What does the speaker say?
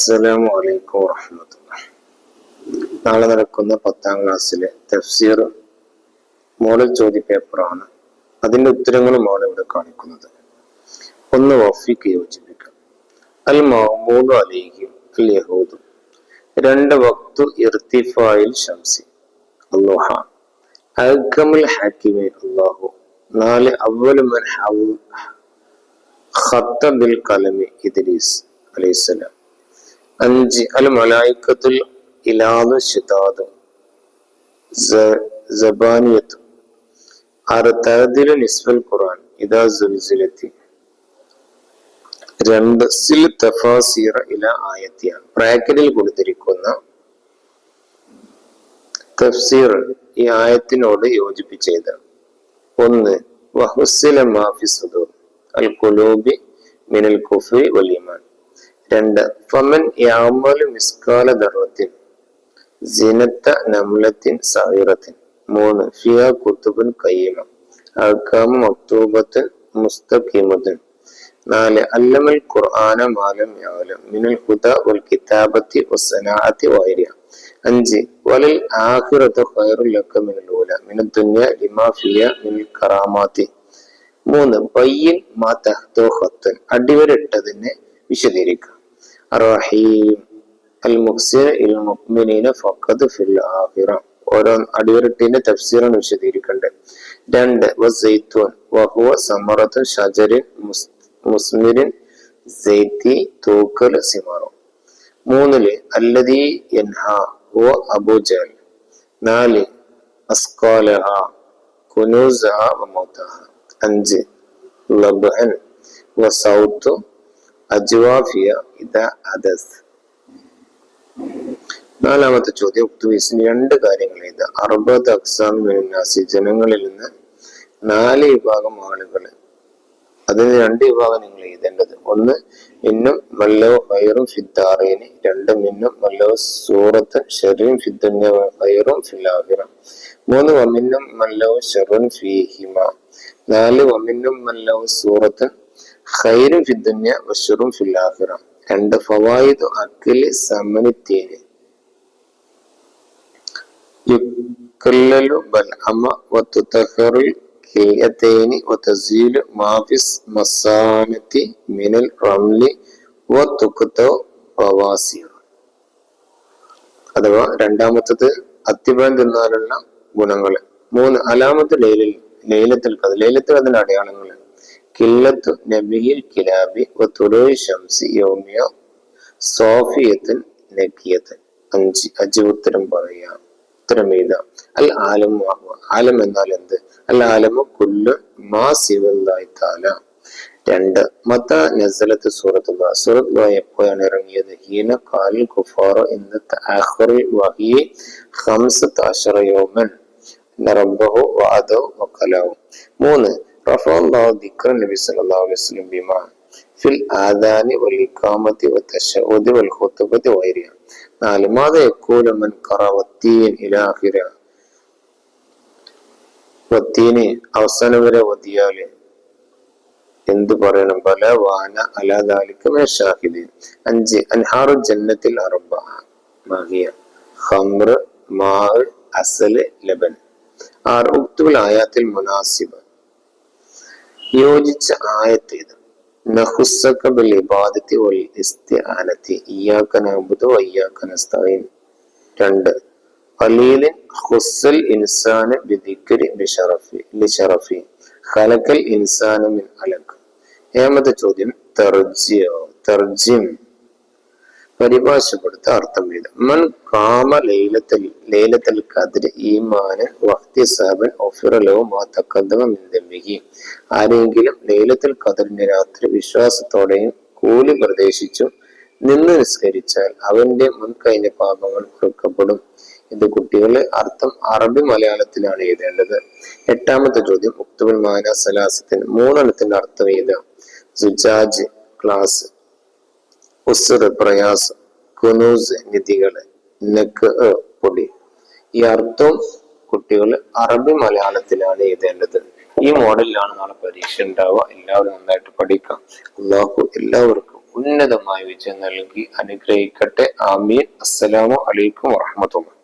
അസ്സലാമു അലൈക്കും വറഹ്മത്തുള്ളാഹി. നാളെ നടക്കുന്ന 10ാം ക്ലാസ്സിലെ തഫ്സീർ മോഡൽ ചോദ്യപേപ്പറാണ്. അതിന്റെ ഉത്തരങ്ങളുമാണ് ഇവിടെ കാണിക്കുന്നത്. ഒന്ന്, വഫീക്ക് യോജിപ്പിക്കുക. അൽ മഅ്മൂലു അലൈഹി അൽ യഹൂദ്. 2, വഖ്തു ഇർതിഫാഇൽ ശംസി അല്ലാഹ. അഹ്കമുൽ ഹകീമി അല്ലാഹു. 4, അവ്വലു മൻ ഖത്ത ബിൽ ഖലമി ഇദ്രീസ് അലൈഹിസ്സലാം. 5, അൽ മലായികത്തുൽ ഇലാദു ശിദാദു സബാനിയത്തു. 6, തഅദിലു നിസ്ഫുൽ ഖുർആൻ ഇദാ സുൽസിലത്തി. 2, സിൽ തഫാസീറ ഇലാ ആയത്തിയ. ബ്രാക്കറ്റിൽ കൊടുത്തിരിക്കുന്ന തഫ്സീർ ഈ ആയത്തിനോട് യോജിപ്പിച്ചത്. 1, വഹുസ്സില മാ ഫി സുദൂർ അൽ ഖുലൂബി മിനൽ കുഫ്രി വൽ ഈമാൻ. 2, ഫമൻ യഅമലു മിസ്കാല ദർറത്തിൻ സിനത നംലത്തിൻ സഗീറത്തിൻ. 3, ഫിഹാ കുതുബുൻ ഖയ്യിമ അഹ്കാമു മക്തൂബത്തുൻ മുസ്തഖീമത്തുൻ. 4, അല്ലമൽ ഖുർആന മാ ലം യഅലം മിനൽ ഹുദാ വൽ കിതാബത്തി വസ്സനാഅത്തി വഗൈരിഹ. 5, വലൽ ആഖിറതു ഖൈറുൽ ലക മിനൽ ഊല മിനദ് ദുനിയ ലിമാ ഫിഹാ മിനൽ കറാമാത്തി. 3, ബയ്യിൻ മാ തഹ്തു ഖത്തൻ. അടിവരയിട്ടതിനെ വിശദീകരിക്കുക. റഹീം അൽ മുഹ്സിൻ ഇൽ മുഅ്മിനീന ഫഖദ് ഫിൽ ആഖിറ. ഓരോ അടിവരട്ടിന്റെ തഫ്സീറാണ് വിശദീകരിക്കേണ്ടത്. 2, വസൈത്തൂൻ വഹുവ സമറത്തു ഷജരിൻ മുസ്മിരിൻ സൈതി തൂക്കൽ സിമാറു. 3, അല്ലദീ യൻഹാ ഹുവ അബൂ ജഹൽ. 4, അസ്ഖാലഹ കുനൂസഹ വമൗതഹ. 5, ലബ്ഹൻ വസൗതു അജ്വാഫിയ ഇദാ ഹദസ്. 4ാമത്തെ ചോദ്യം, ഉക്തുവീസിന് 2 കാര്യങ്ങൾ എഴുതുക. 60 അഖ്സാം മിനൻ നാസി. ജനങ്ങളിൽ നിന്ന് 4 വിഭാഗം ആളുകൾ. അതിന് 2 വിഭാഗം നിങ്ങൾ എഴുതേണ്ടത്. 1, മിന്നും മല്ലവ ഖൈറും ഫിദ്ദാറൈനി. 2, മിന്നും മല്ലവ സൂറത്ത് ശർറുൻ ഫിദ്ദുനിയ വ ഖൈറുൻ ഫിൽ ആഖിറ. 3, വമിന്നും മല്ലവ ശർറുൻ ഫീഹിമ. 4, വമിന്നും മല്ലവ സൂറത്ത് ഖൈറുൻ ഫിദ്ദുനിയ വ ശർറുൻ ഫിൽ ആഖിറ. 2, ഫവായിദു അക്ലി സമനിത്തീനി യുക്കല്ലലു ബൽഅമ വതുതഖറുൽ കിയതൈനി വതസീലു മാഫിസ് മസാനത്തി മിനൽ റംലി വതുഖതു ഫവാസിർ. അഥവാ രണ്ടാമത്തത് അത്തിപഴം തിന്നാലുള്ള ഗുണങ്ങൾ. 3, അലാമത്ത് ലൈലത്തുൽ ഖദർ. ലൈലത്തുൽ ഖദറിന്റെ അടയാളങ്ങൾ. കില്ലത്തു നബിയിൽ കിലാബി വതുലൂഇ ശംസി യൗമിയ സോഫിയത്തുൻ നഖിയത്തുൻ. 5, അജി ഉത്തരം പറയുക. ഉത്തരം എഴുതുക. അൽ ആലം. ആലം എന്നാൽ എന്ത്? അൽ ആലമു കുല്ലു മാ സിവല്ലാഹി തആല. 2, മത നസലത്ത് സൂറത്തുല്ലാ. സൂറത്തുല്ലാ എപ്പോഴാണ് ഇറങ്ങിയത്? ഹീന ഖാലിൽ കുഫാറ ഇന്ന തആഖുറുൽ വഹി 15 യൗമൻ റബ്ബഹു വഅദഹു വഖലഹു. 3, റഫഅല്ലാഹു ദിക്റ നബി സല്ലല്ലാഹു അലൈഹി വസല്ലം ബിമാ ഫിൽ ആദാനി വൽ ഇഖാമത്തി വതശഹുദി വൽ ഖുതുബത്തി വഗൈരിഹ. 4, മാദ യഖൂലു മൻ ഖറഅ വത്തീൻ ഇലാ ആഖിറ. വത്തീന് അവസാനം വരെ ഓതിയാല് എന്ത് പറയണം? ബല വാന അലാ ദാലിക മിന ഷാഹിദീൻ. 5, അൻഹാറു ജന്നത്തിൽ അർബഅ മാഹിയ ഖംർ മാ അസൽ ലബൻ. 6, ഉക്തുൽ ആയാത്തിൽ മുനാസിബ. യോജിച്ച ആയത്ത് ഇത്. നഖുസ്സക ബിൽ ഇബാദത്തി വൽ ഇസ്തിആനത്തി ഇയ്യാക നഅ്ബുദു വ ഇയ്യാക നസ്തഈൻ. 2, ഖലീലിൻ ഖുസ്സൽ ഇൻസാന ബിദിക്രി ലിശറഫി ഖലഖൽ ഇൻസാന മിൻ അലഖ്. 7ാമത്തെ ചോദ്യം, തർജിം പരിഭാഷപ്പെടുത്ത അർത്ഥം എഴുതുക. മൻ ഖാമ ലൈലത്തുൽ ഖദ്രി ഈമാനൻ വഹ്തിസാബൻ ഉഫിറ ലഹു മാ തഖദ്ദമ മിൻ ദംബിഹി. ആരെങ്കിലും ലൈലത്തുൽ ഖദ്റിന്റെ രാത്രി വിശ്വാസത്തോടെയും കൂലി പ്രതീക്ഷിച്ചു നിന്ന് നിസ്കരിച്ചാൽ അവന്റെ മുൻകഴിഞ്ഞ പാപങ്ങൾ പൊറുക്കപ്പെടും. ഇത് കുട്ടികളെ അർത്ഥം അറബി മലയാളത്തിലാണ് എഴുതേണ്ടത്. 8ാമത്തെ ചോദ്യം, ഉക്തുൽ മാന സലാസത്തിന് 3 അർത്ഥം എഴുതുക. സുജാജ് ഗ്ലാസ്, ഉസ്ർ പ്രയാസം, കുനൂസ് നിധികള്, നക്ക് പൊടി. ഈ അർത്ഥം കുട്ടികൾ അറബി മലയാളത്തിലാണ് എഴുതേണ്ടത്. ഈ മോഡലിലാണ് നാളെ പരീക്ഷ ഉണ്ടാവുക. എല്ലാവരും നന്നായിട്ട് പഠിക്കാം. അല്ലാഹു എല്ലാവർക്കും ഉന്നതമായ വിജയം നൽകി അനുഗ്രഹിക്കട്ടെ. ആമീൻ. അസ്സലാമു അലൈക്കും വറഹ്മത്തുള്ളാഹി.